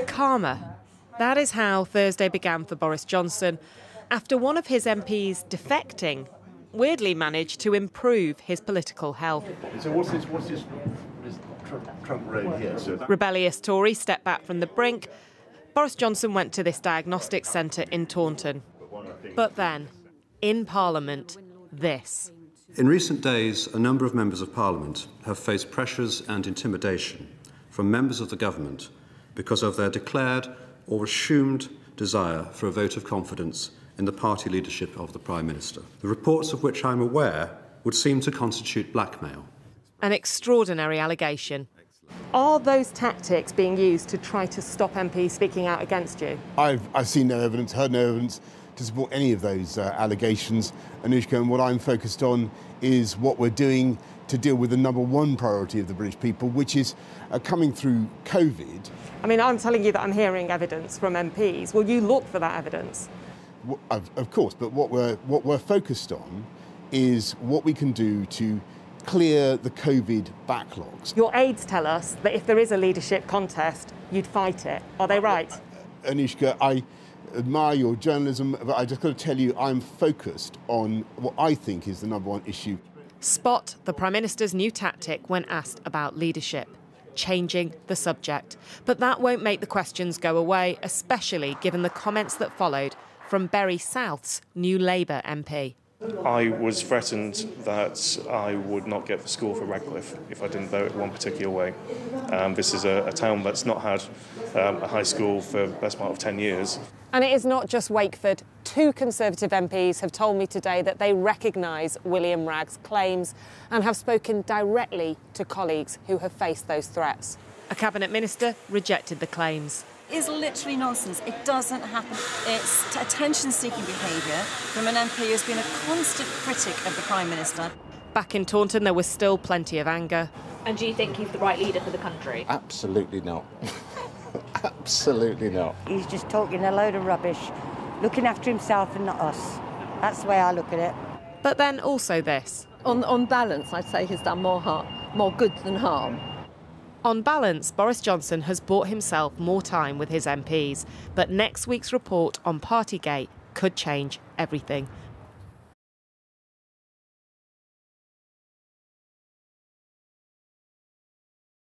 Karma. That is how Thursday began for Boris Johnson, after one of his MPs defecting weirdly managed to improve his political health. So what's this Trump reign here? Rebellious Tory stepped back from the brink. Boris Johnson went to this diagnostic centre in Taunton. But then, in Parliament, this. In recent days, a number of members of Parliament have faced pressures and intimidation from members of the government because of their declared or assumed desire for a vote of confidence in the party leadership of the Prime Minister. The reports of which I'm aware would seem to constitute blackmail. An extraordinary allegation. Are those tactics being used to try to stop MPs speaking out against you? I've seen no evidence, heard no evidence to support any of those allegations, Anushka, and what I'm focused on is what we're doing to deal with the number one priority of the British people, which is coming through COVID. I mean, I'm telling you that I'm hearing evidence from MPs. Will you look for that evidence? Of course, but what we're focused on is what we can do to clear the COVID backlogs. Your aides tell us that if there is a leadership contest, you'd fight it. Are they right? Anushka, I admire your journalism, but I just got to tell you I'm focused on what I think is the number one issue. Spot the Prime Minister's new tactic when asked about leadership. Changing the subject. But that won't make the questions go away, especially given the comments that followed from Bury South's new Labour MP. I was threatened that I would not get the score for Radcliffe if I didn't vote one particular way. This is a town that's not had a high school for the best part of 10 years. And it is not just Wakeford. Two Conservative MPs have told me today that they recognise William Wragg's claims and have spoken directly to colleagues who have faced those threats. A Cabinet Minister rejected the claims. Is literally nonsense. It doesn't happen. It's attention-seeking behaviour from an MP who's been a constant critic of the Prime Minister. Back in Taunton, there was still plenty of anger. And do you think he's the right leader for the country? Absolutely not. Absolutely not. He's just talking a load of rubbish, looking after himself and not us. That's the way I look at it. But then also this. On balance, I'd say he's done more good than harm. On balance, Boris Johnson has bought himself more time with his MPs. But next week's report on Partygate could change everything.